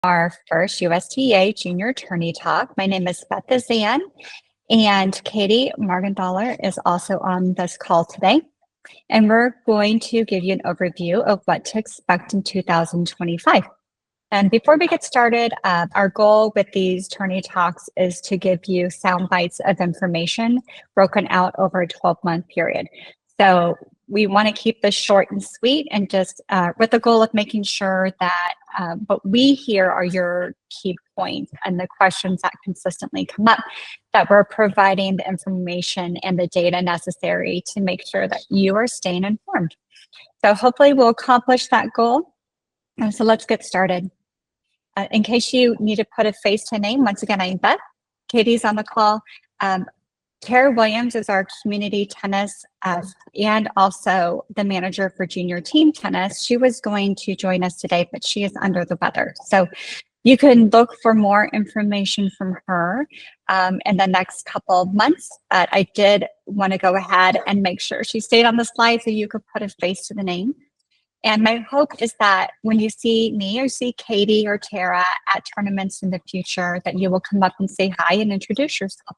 our first USTA Junior Tourney Talk. My name is Beth Azan, and caitee.margenthaler is also on this call today. And we're going to give you an overview of what to expect in 2025. And before we get started, our goal with these tourney talks is to give you sound bites of information broken out over a 12-month period. So we want to keep this short and sweet, and just with the goal of making sure that what we hear are your key points and the questions that consistently come up, that we're providing the information and the data necessary to make sure that you are staying informed. So hopefully we'll accomplish that goal. So let's get started. In case you need to put a face to a name, once again, I'm Beth. Katie's on the call. Tara Williams is our community tennis and also the manager for junior team tennis. She was going to join us today, but she is under the weather. So you can look for more information from her in the next couple of months. But I did want to go ahead and make sure she stayed on the slide so you could put a face to the name. And my hope is that when you see me or see Katie or Tara at tournaments in the future, that you will come up and say hi and introduce yourself.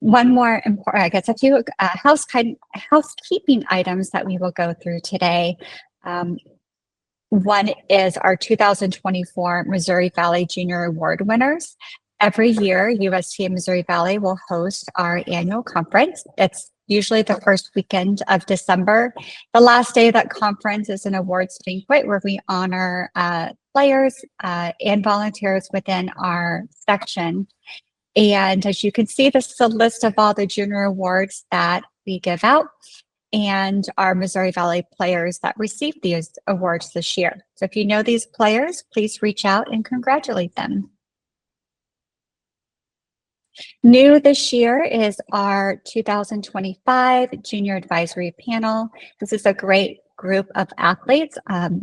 One more important, I guess, a few housekeeping items that we will go through today. One is our 2024 Missouri Valley Junior Award winners. Every year, USTA Missouri Valley will host our annual conference. It's usually the first weekend of December. The last day of that conference is an awards banquet where we honor players and volunteers within our section. And as you can see, this is a list of all the junior awards that we give out and our Missouri Valley players that received these awards this year. So if you know these players, please reach out and congratulate them. New this year is our 2025 Junior Advisory Panel. This is a great group of athletes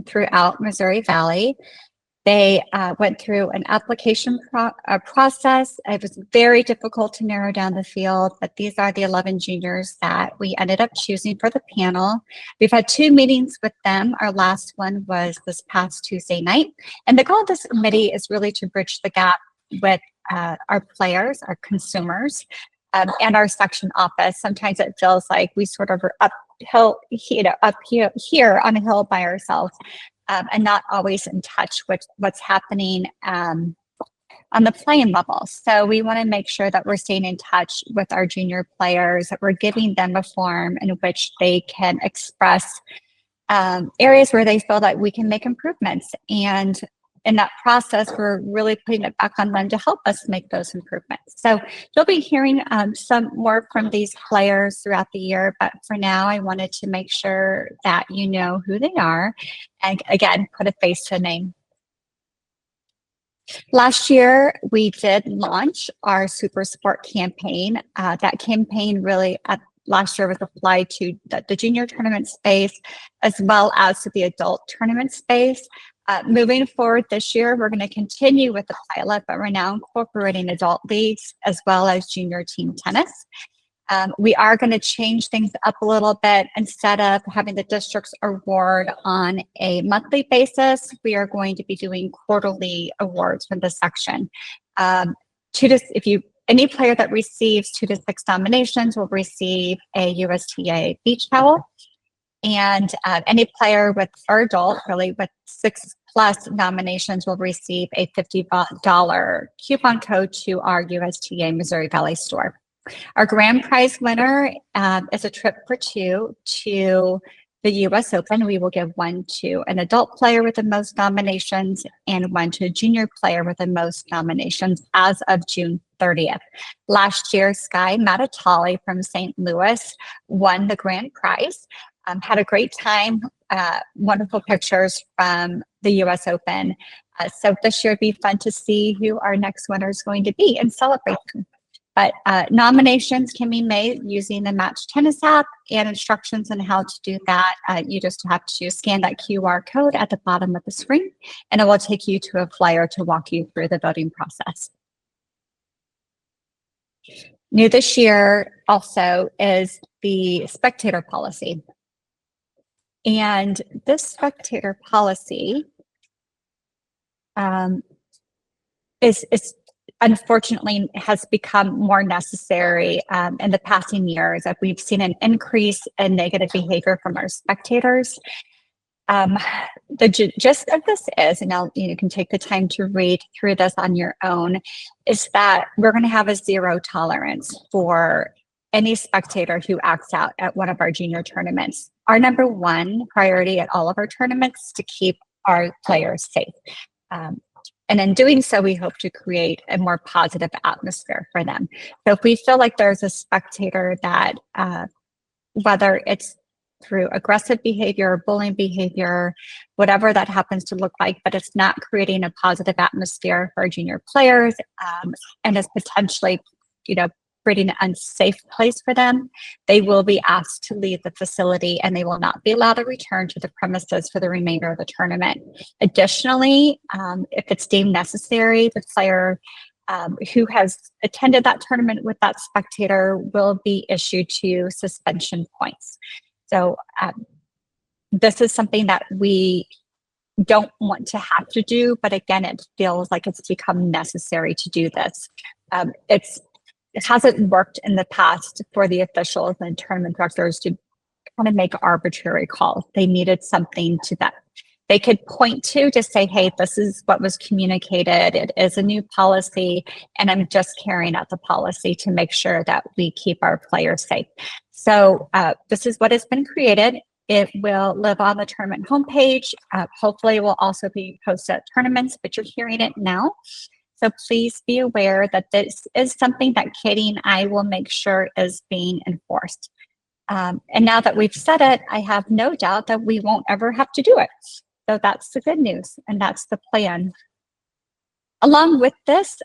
throughout Missouri Valley. They went through an application process. It was very difficult to narrow down the field, but these are the 11 juniors that we ended up choosing for the panel. We've had 2 meetings with them. Our last one was this past Tuesday night. And the goal of this committee is really to bridge the gap with our players, our consumers, and our section office. Sometimes it feels like we sort of are uphill, up here on a hill by ourselves. And not always in touch with what's happening on the playing level. So we want to make sure that we're staying in touch with our junior players, that we're giving them a forum in which they can express areas where they feel that we can make improvements. And in that process, we're really putting it back on them to help us make those improvements. So you'll be hearing some more from these players throughout the year, but for now, I wanted to make sure that you know who they are, and again, put a face to a name. Last year, we did launch our SuperSport campaign. That campaign really last year was applied to the junior tournament space as well as to the adult tournament space. Moving forward this year, we're going to continue with the pilot, but we're now incorporating adult leagues as well as junior team tennis. We are going to change things up a little bit. Instead of having the districts award on a monthly basis, we are going to be doing quarterly awards from the section. Any player that receives 2 to 6 nominations will receive a USTA beach towel. And any player or adult really with 6+ nominations will receive a $50 coupon code to our USTA Missouri Valley store. Our grand prize winner is a trip for 2 to the US Open. We will give 1 to an adult player with the most nominations and 1 to a junior player with the most nominations as of June 30th. Last year, Sky Matatali from St. Louis won the grand prize. Had a great time, wonderful pictures from the US Open. So this year it'd be fun to see who our next winner is going to be and celebrate them. But nominations can be made using the Match Tennis app, and instructions on how to do that. You just have to scan that QR code at the bottom of the screen, and it will take you to a flyer to walk you through the voting process. New this year also is the Spectator Policy. And this Spectator Policy is unfortunately has become more necessary in the passing years. We've seen an increase in negative behavior from our spectators. The gist of this is, and you can take the time to read through this on your own, is that we're going to have a zero tolerance for any spectator who acts out at one of our junior tournaments. Our number one priority at all of our tournaments is to keep our players safe. And in doing so, we hope to create a more positive atmosphere for them. So if we feel like there's a spectator that, whether it's through aggressive behavior, bullying behavior, whatever that happens to look like, but it's not creating a positive atmosphere for our junior players, and is potentially, creating an unsafe place for them, they will be asked to leave the facility and they will not be allowed to return to the premises for the remainder of the tournament. Additionally, if it's deemed necessary, the player who has attended that tournament with that spectator will be issued 2 suspension points. So this is something that we don't want to have to do, but again, it feels like it's become necessary to do this. It hasn't worked in the past for the officials and tournament directors to kind of make arbitrary calls. They needed something that they could point to say, hey, this is what was communicated. It is a new policy, and I'm just carrying out the policy to make sure that we keep our players safe. So this is what has been created. It will live on the tournament homepage. Hopefully it will also be posted at tournaments, but you're hearing it now. So please be aware that this is something that Caitee and I will make sure is being enforced. And now that we've said it, I have no doubt that we won't ever have to do it. So that's the good news, and that's the plan. Along with this,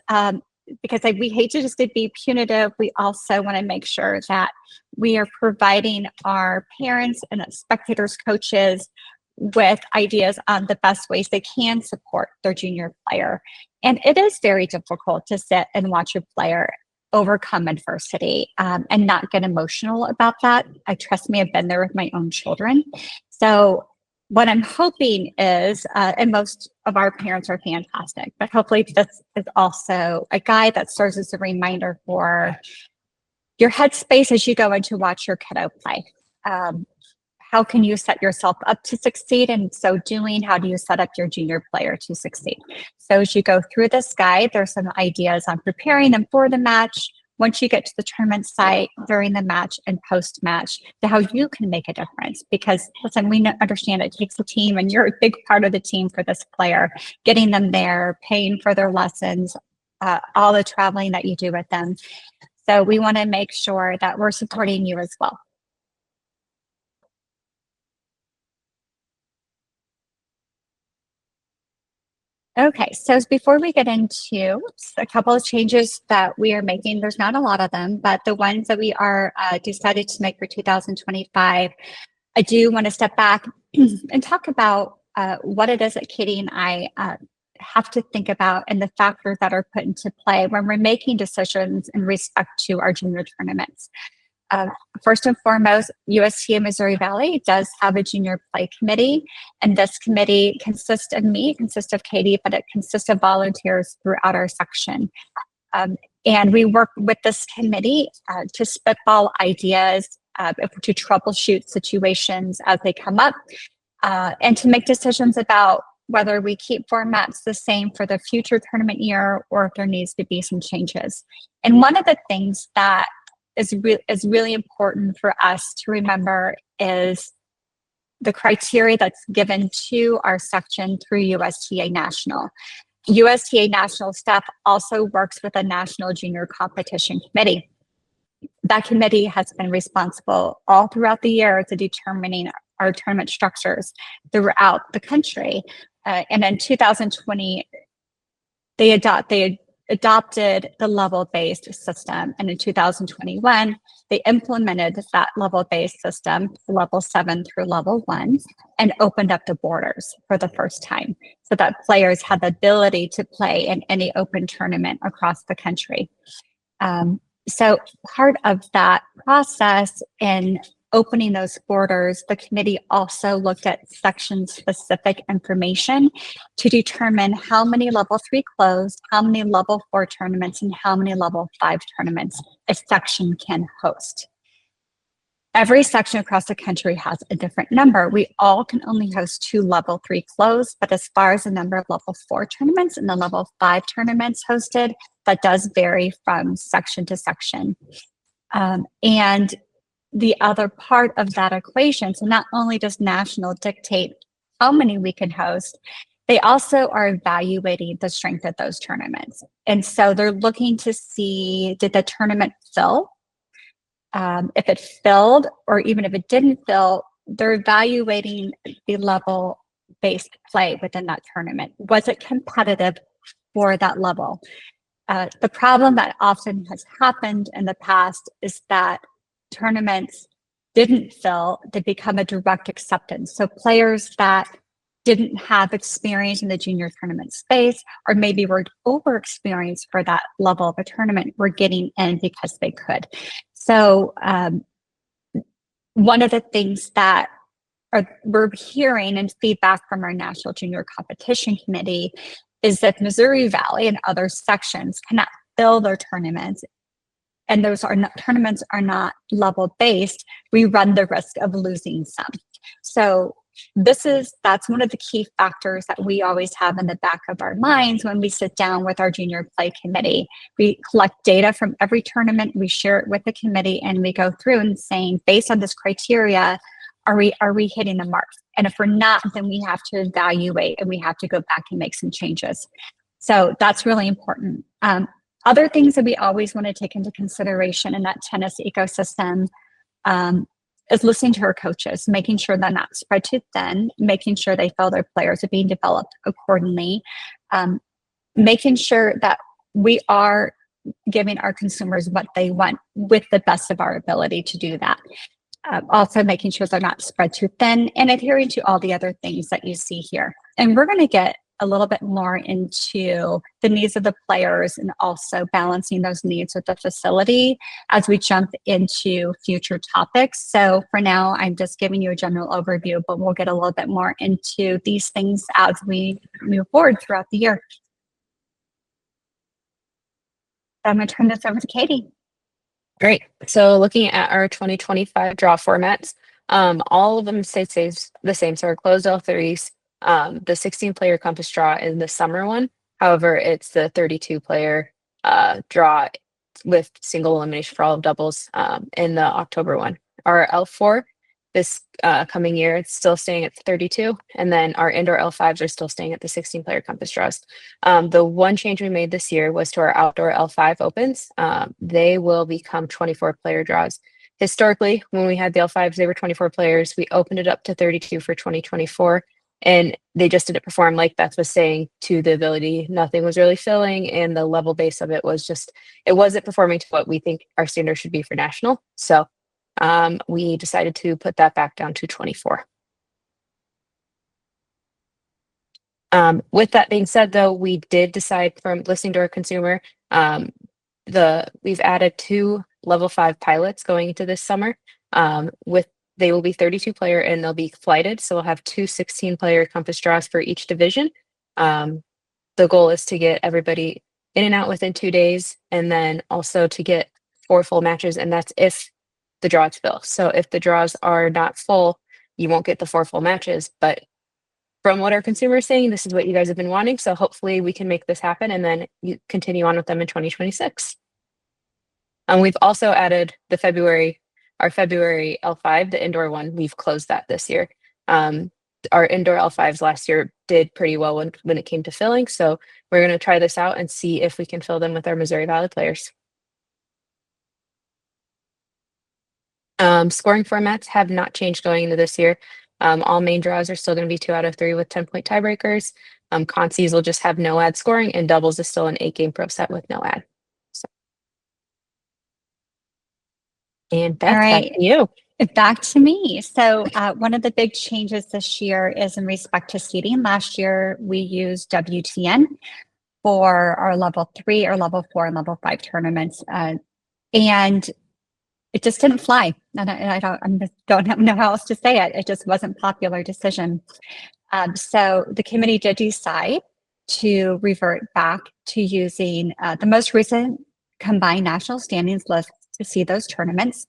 because we hate to just be punitive, we also want to make sure that we are providing our parents and spectators, coaches, with ideas on the best ways they can support their junior player. And it is very difficult to sit and watch a player overcome adversity and not get emotional about that. Trust me, I've been there with my own children. So what I'm hoping is, and most of our parents are fantastic, but hopefully this is also a guide that serves as a reminder for your headspace as you go in to watch your kiddo play. How can you set yourself up to succeed? And so doing, how do you set up your junior player to succeed? So as you go through this guide, there's some ideas on preparing them for the match, once you get to the tournament site, during the match and post-match, to how you can make a difference. Because listen, we understand it takes a team, and you're a big part of the team for this player, getting them there, paying for their lessons, all the traveling that you do with them. So we want to make sure that we're supporting you as well. Okay, so before we get into a couple of changes that we are making, there's not a lot of them, but the ones that we are decided to make for 2025, I do want to step back and talk about what it is that Caitee and I have to think about and the factors that are put into play when we're making decisions in respect to our junior tournaments. First and foremost, USTA Missouri Valley does have a junior play committee, and this committee consists of Caitee, but it consists of volunteers throughout our section. And we work with this committee to spitball ideas, to troubleshoot situations as they come up, and to make decisions about whether we keep formats the same for the future tournament year or if there needs to be some changes. And one of the things that is really important for us to remember is the criteria that's given to our section through USTA National. USTA National staff also works with a National Junior Competition Committee. That committee has been responsible all throughout the year to determining our tournament structures throughout the country. And in 2020, they adopted the level-based system. And in 2021, they implemented that level-based system, level 7 through level 1, and opened up the borders for the first time so that players had the ability to play in any open tournament across the country. So part of that process in opening those borders, the committee also looked at section-specific information to determine how many level 3 closed, how many level 4 tournaments, and how many level 5 tournaments a section can host. Every section across the country has a different number. We all can only host 2 level 3 closed, but as far as the number of level 4 tournaments and the level 5 tournaments hosted, that does vary from section to section. And the other part of that equation, so not only does national dictate how many we can host, they also are evaluating the strength of those tournaments. And so they're looking to see, did the tournament fill? If it filled, or even if it didn't fill, they're evaluating the level-based play within that tournament. Was it competitive for that level? The problem that often has happened in the past is that tournaments didn't fill, they become a direct acceptance. So players that didn't have experience in the junior tournament space, or maybe were over-experienced for that level of a tournament, were getting in because they could. So one of the things that we're hearing in feedback from our National Junior Competition Committee is that Missouri Valley and other sections cannot fill their tournaments, and those tournaments are not level-based, we run the risk of losing some. So that's one of the key factors that we always have in the back of our minds when we sit down with our junior play committee. We collect data from every tournament, we share it with the committee, and we go through and saying, based on this criteria, are we hitting the mark? And if we're not, then we have to evaluate and we have to go back and make some changes. So that's really important. Other things that we always want to take into consideration in that tennis ecosystem is listening to our coaches, making sure they're not spread too thin, making sure they feel their players are being developed accordingly, making sure that we are giving our consumers what they want with the best of our ability to do that. Also making sure they're not spread too thin, and adhering to all the other things that you see here. And we're going to get a little bit more into the needs of the players and also balancing those needs with the facility as we jump into future topics. So for now, I'm just giving you a general overview, but we'll get a little bit more into these things as we move forward throughout the year. So I'm going to turn this over to Caitee. Great. So looking at our 2025 draw formats, all of them stay the same. So our closed L3s, the 16-player compass draw is the summer one. However, it's the 32-player draw with single elimination for all of doubles in the October one. Our L4 this coming year, it's still staying at 32. And then our indoor L5s are still staying at the 16-player compass draws. The one change we made this year was to our outdoor L5 opens. They will become 24-player draws. Historically, when we had the L5s, they were 24 players. We opened it up to 32 for 2024. And they just didn't perform, like Beth was saying, to the ability. Nothing was really filling, and the level base of it was just, it wasn't performing to what we think our standard should be for national. So we decided to put that back down to 24. With that being said, though, we did decide, from listening to our consumer, we've added 2 level 5 pilots going into this summer. They will be 32-player and they'll be flighted. So we'll have 2 16-player compass draws for each division. The goal is to get everybody in and out within 2 days, and then also to get 4 full matches. And that's if the draws fill. So if the draws are not full, you won't get the 4 full matches. But from what our consumer is saying, this is what you guys have been wanting. So hopefully we can make this happen, and then you continue on with them in 2026. We've also added our February L5, the indoor one. We've closed that this year. Our indoor L5s last year did pretty well when it came to filling. So we're going to try this out and see if we can fill them with our Missouri Valley players. Scoring formats have not changed going into this year. All main draws are still going to be 2 out of 3 with 10-point tiebreakers. Consies will just have no ad scoring, and doubles is still an 8-game pro set with no ad. So. And Beth, back to you. Back to me. So one of the big changes this year is in respect to seeding. Last year, we used WTN for our level 3 or level 4 and level 5 tournaments. And it just didn't fly. And I don't know how else to say it. It just wasn't a popular decision. So the committee did decide to revert back to using the most recent combined national standings list to see those tournaments.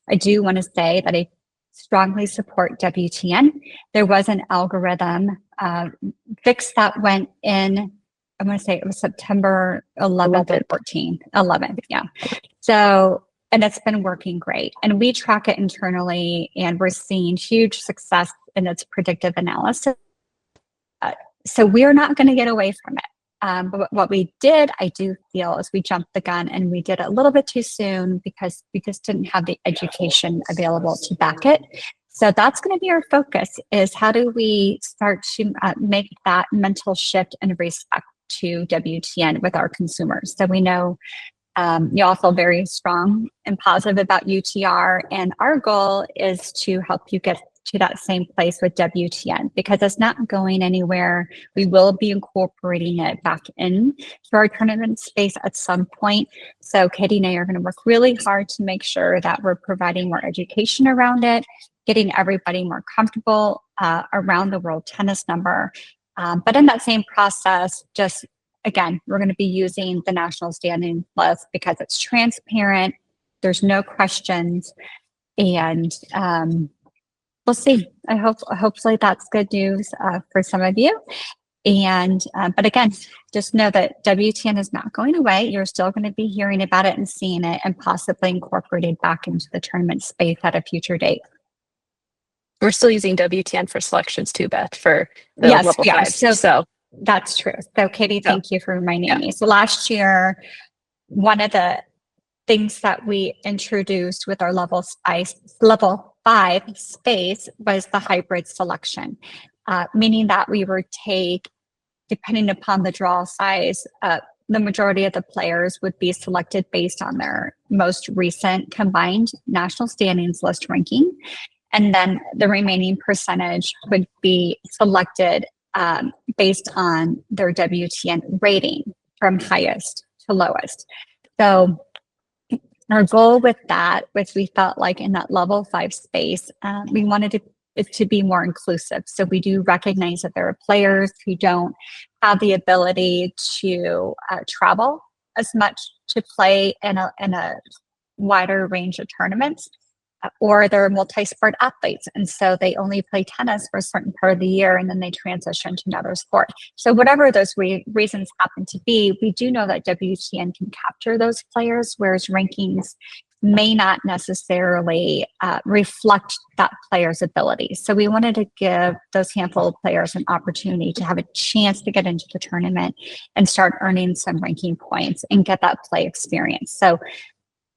I do want to say that I strongly support WTN. There was an algorithm fix that went in, I'm going to say it was September 11th and 14th, 11th, yeah. So, and it's been working great. And we track it internally, and we're seeing huge success in its predictive analysis. So we're not going to get away from it. But what we did, I do feel, is we jumped the gun and we did it a little bit too soon because we just didn't have the education available to back it. So that's going to be our focus, is how do we start to make that mental shift and respect to WTN with our consumers. So we know you all feel very strong and positive about UTR, and our goal is to help you get to that same place with WTN, because it's not going anywhere. We will be incorporating it back in to our tournament space at some point. So Katie and I are going to work really hard to make sure that we're providing more education around it, getting everybody more comfortable around the world tennis number. But in that same process, just again, we're going to be using the national standing list because it's transparent. There's no questions, and we'll see. Hopefully that's good news for some of you. And but again, just know that WTN is not going away. You're still going to be hearing about it and seeing it, and possibly incorporated back into the tournament space at a future date. We're still using WTN for selections too, Beth, for the yes, level 5. So that's true. So Katie, thank you for reminding me. So last year, one of the things that we introduced with our level 5 space was the hybrid selection, meaning that we would take, depending upon the draw size, the majority of the players would be selected based on their most recent combined national standings list ranking. And then the remaining percentage would be selected based on their WTN rating from highest to lowest. So our goal with that, which we felt like in that level 5 space, we wanted it to be more inclusive. So we do recognize that there are players who don't have the ability to travel as much to play in a wider range of tournaments, or they're multi-sport athletes, and so they only play tennis for a certain part of the year and then they transition to another sport. So whatever those reasons happen to be, we do know that WTN can capture those players, whereas rankings may not necessarily reflect that player's ability. So we wanted to give those handful of players an opportunity to have a chance to get into the tournament and start earning some ranking points and get that play experience. So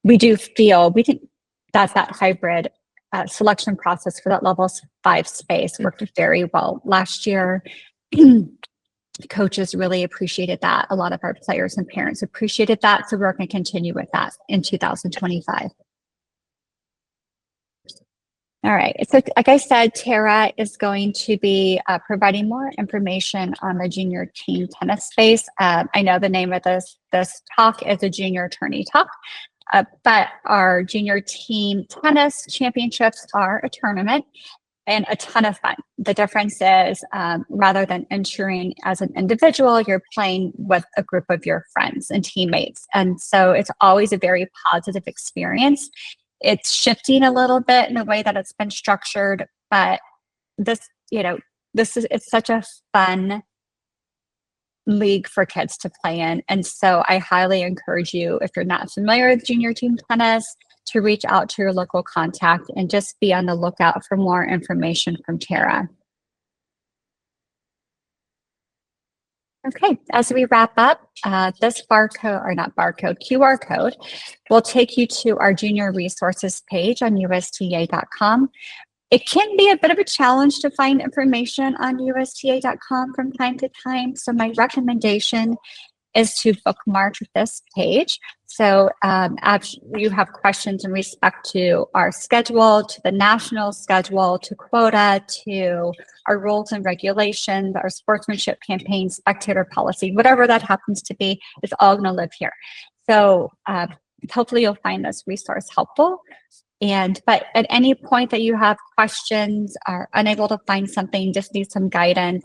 we do feel, we think that hybrid selection process for that level 5 space worked very well last year. Coaches really appreciated that. A lot of our players and parents appreciated that. So we're going to continue with that in 2025. All right. So like I said, Tara is going to be providing more information on the junior team tennis space. I know the name of this talk is a Junior Tourney Talk. But our junior team tennis championships are a tournament and a ton of fun. The difference is rather than entering as an individual, you're playing with a group of your friends and teammates. And so it's always a very positive experience. It's shifting a little bit in the way that it's been structured, but it's such a fun league for kids to play in. And so I highly encourage you, if you're not familiar with junior team tennis, to reach out to your local contact and just be on the lookout for more information from Tara. Okay, as we wrap up, this QR code will take you to our junior resources page on USTA.com. It can be a bit of a challenge to find information on USTA.com from time to time. So my recommendation is to bookmark this page. So you have questions in respect to our schedule, to the national schedule, to quota, to our rules and regulations, our sportsmanship campaign, spectator policy, whatever that happens to be, it's all going to live here. So hopefully you'll find this resource helpful. But at any point that you have questions, are unable to find something, just need some guidance,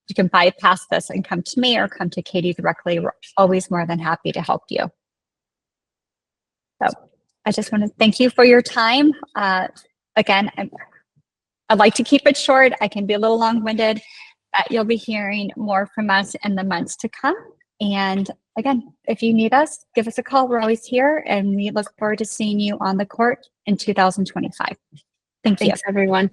you can bypass this and come to me or come to Caitee directly. We're always more than happy to help you. So I just want to thank you for your time. Again, I'd like to keep it short. I can be a little long-winded, but you'll be hearing more from us in the months to come. And again, if you need us, give us a call. We're always here, and we look forward to seeing you on the court in 2025. Thank you. Thanks, everyone.